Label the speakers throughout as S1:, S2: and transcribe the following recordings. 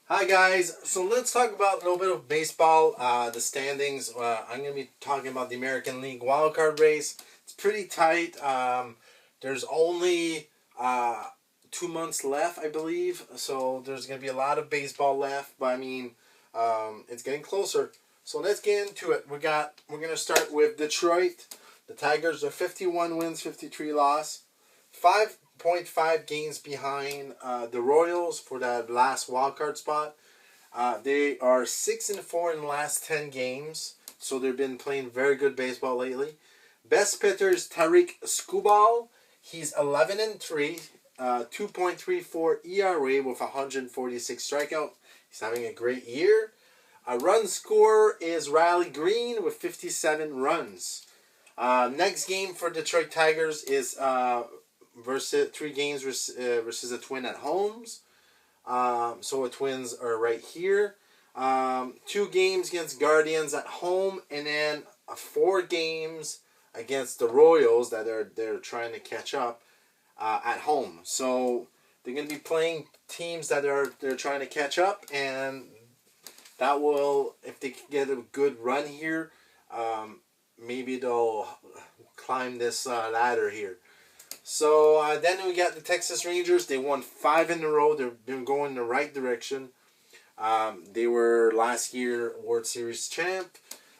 S1: Hi guys, so let's talk about a little bit of baseball, the standings. I'm going to be talking about the American League wildcard race. It's pretty tight. There's only 2 months left, I believe, so there's going to be a lot of baseball left, but I mean, it's getting closer. So let's get into it. We're going to start with Detroit. The Tigers are 51 wins, 53 loss. 5.5 games behind the Royals for that last wildcard spot. They are 6-4 in the last 10 games, so they've been playing very good baseball lately. Best pitcher is Tariq Skubal. He's 11-3, 2.34 ERA with 146 strikeout. He's having a great year. A run scorer is Riley Green with 57 runs. Next game for Detroit Tigers is versus 3 games versus the Twin at homes. So the Twins are right here. 2 games against Guardians at home, and then 4 games against the Royals that they're trying to catch up at home. So they're going to be playing teams that they're trying to catch up, and that will, if they can get a good run here, maybe they'll climb this ladder here. So then we got the Texas Rangers. They won 5 in a row. They've been going in the right direction. They were last year World Series champ.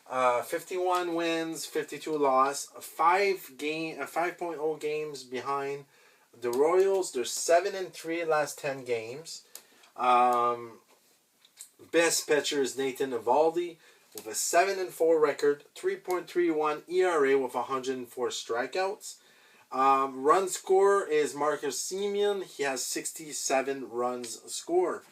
S1: 51 wins, 52 loss. 5.0 games behind the Royals. They're 7-3 last 10 games. Best pitcher is Nathan Eovaldi with a 7-4 record, 3.31 ERA with 104 strikeouts. Run scorer is Marcus Semien. He has 67 runs scored.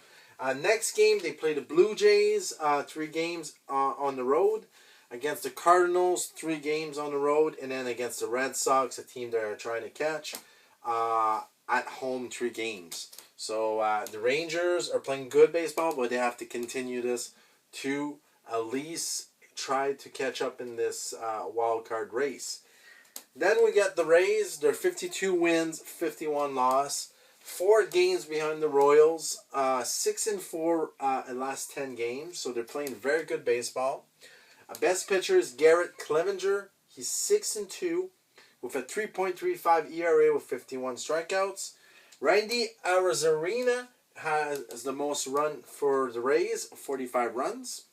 S1: Next game, they play the Blue Jays, 3 games on the road. Against the Cardinals, 3 games on the road. And then against the Red Sox, a team that are trying to catch, at home 3 games. So the Rangers are playing good baseball, but they have to continue this to at least try to catch up in this wild card race. Then we got the Rays. They're 52 wins, 51 loss. 4 games behind the Royals. 6-4 in last 10 games. So they're playing very good baseball. Best pitcher is Garrett Clevenger. He's 6-2 with a 3.35 ERA with 51 strikeouts. Randy Arozarena has the most run for the Rays, 45 runs.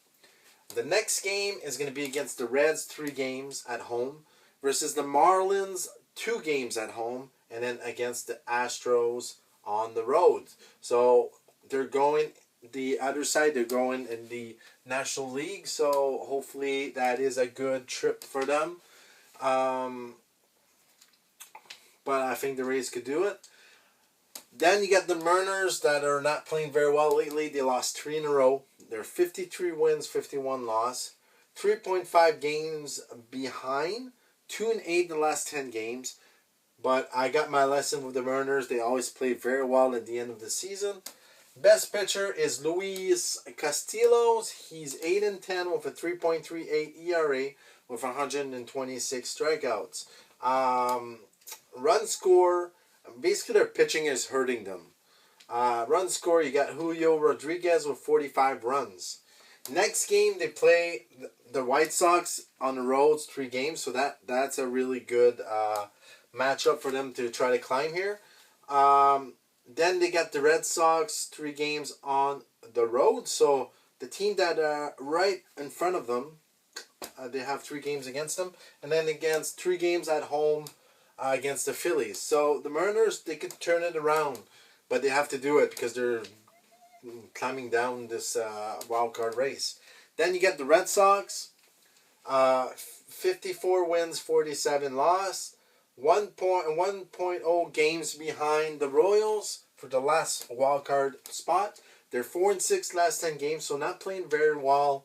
S1: The next game is going to be against the Reds, 3 games at home, versus the Marlins, 2 games at home, and then against the Astros on the road. So they're going the other side. They're going in the National League. So hopefully that is a good trip for them. But I think the Rays could do it. Then you got the Mariners that are not playing very well lately. They lost 3 in a row. They're 53 wins, 51 loss. 3.5 games behind. 2-8 the last 10 games. But I got my lesson with the Mariners. They always play very well at the end of the season. Best pitcher is Luis Castillo. He's 8-10 with a 3.38 ERA with 126 strikeouts. Run score, basically their pitching is hurting them. Run score, you got Julio Rodriguez with 45 runs. Next game, they play the White Sox on the road, 3 games. So that's a really good matchup for them to try to climb here. Then they got the Red Sox, 3 games on the road. So the team that right in front of them, they have 3 games against them. And then against 3 games at home against the Phillies. So the Mariners, they could turn it around. But they have to do it because they're climbing down this wild card race. Then you get the Red Sox, 54 wins, 47 loss, 1.0 games behind the Royals for the last wild card spot. They're 4-6 last 10 games, so not playing very well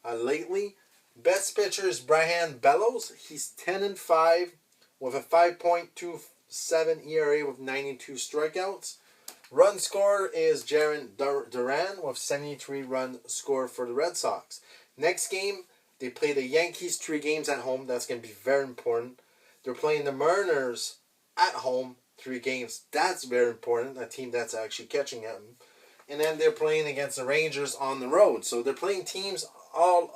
S1: lately. Best pitcher is Brian Bellows. He's 10-5 with a 5.27 ERA with 92 strikeouts. Run scorer is Jarren Duran with 73 run score for the Red Sox. Next game, they play the Yankees 3 games at home. That's going to be very important. They're playing the Mariners at home 3 games. That's very important. A team that's actually catching them. And then they're playing against the Rangers on the road. So they're playing teams all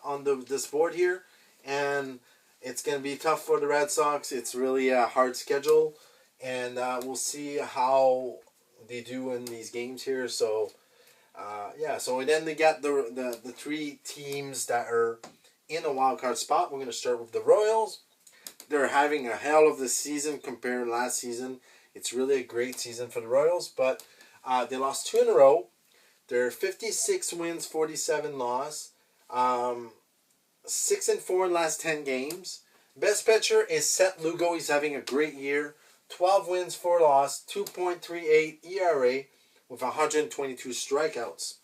S1: on this board here. And it's going to be tough for the Red Sox. It's really a hard schedule. And we'll see how they do in these games here. So, yeah. So then they got the 3 teams that are in a wild card spot. We're going to start with the Royals. They're having a hell of a season compared to last season. It's really a great season for the Royals, but they lost 2 in a row. They're 56 wins, 47 loss. 6-4 in last 10 games. Best pitcher is Seth Lugo. He's having a great year. 12 wins, 4 loss, 2.38 ERA with 122 strikeouts.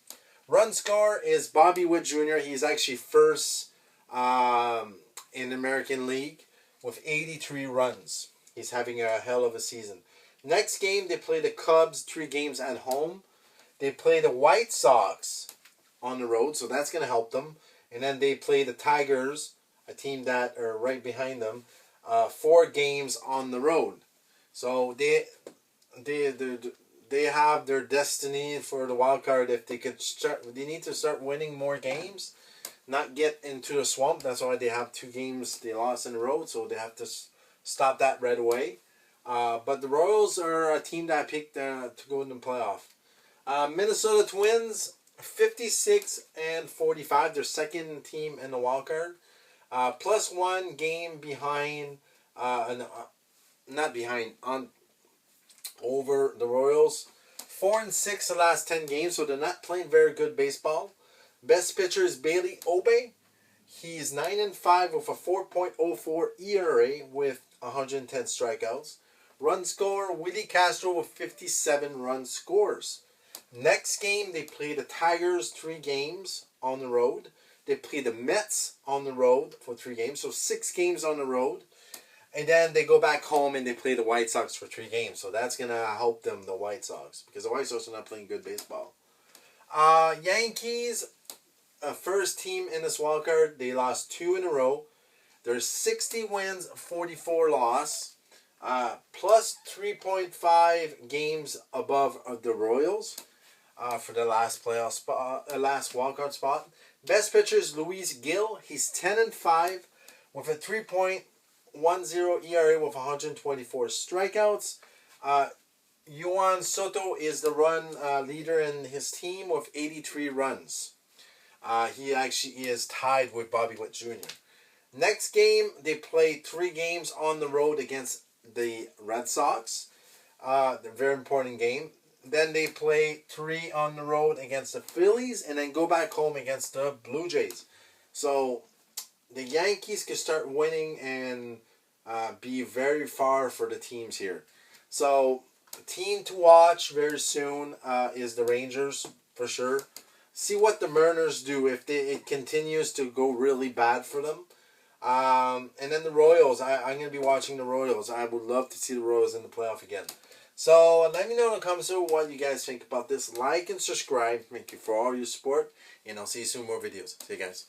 S1: Run scorer is Bobby Witt Jr. He's actually first in the American League with 83 runs. He's having a hell of a season. Next game, they play the Cubs 3 games at home. They play the White Sox on the road, so that's going to help them. And then they play the Tigers, a team that are right behind them, 4 games on the road. So they have their destiny for the wild card. If they could start, they need to start winning more games, not get into a swamp. That's why they have 2 games they lost in a row. So they have to stop that right away. But the Royals are a team that I picked to go in the playoff. Minnesota Twins, 56-45. They're second team in the wild card. Plus 1 game behind, not behind, over the Royals. 4-6 the last 10 games, so they're not playing very good baseball. Best pitcher is Bailey Obe. He's 9-5 with a 4.04 ERA with 110 strikeouts. Run scorer, Willie Castro with 57 run scores. Next game, they play the Tigers 3 games on the road. They play the Mets on the road for 3 games, so 6 games on the road. And then they go back home and they play the White Sox for 3 games. So that's going to help them, the White Sox, because the White Sox are not playing good baseball. Yankees, first team in this wild card. They lost 2 in a row. There's 60 wins, 44 loss. Plus 3.5 games above the Royals for the last playoff spot, last wildcard spot. Best pitcher is Luis Gil. He's 10-5 with a 3.10 ERA with 124 strikeouts. Juan Soto is the run leader in his team with 83 runs. He actually is tied with Bobby Witt Jr. Next game, they play 3 games on the road against the Red Sox. A very important game. Then they play 3 on the road against the Phillies and then go back home against the Blue Jays. So the Yankees can start winning and be very far for the teams here. So the team to watch very soon is the Rangers for sure. See what the Mariners do if it continues to go really bad for them. And then the Royals. I'm going to be watching the Royals. I would love to see the Royals in the playoff again. So let me know in the comments what you guys think about this. Like and subscribe. Thank you for all your support. And I'll see you soon more videos. See you guys.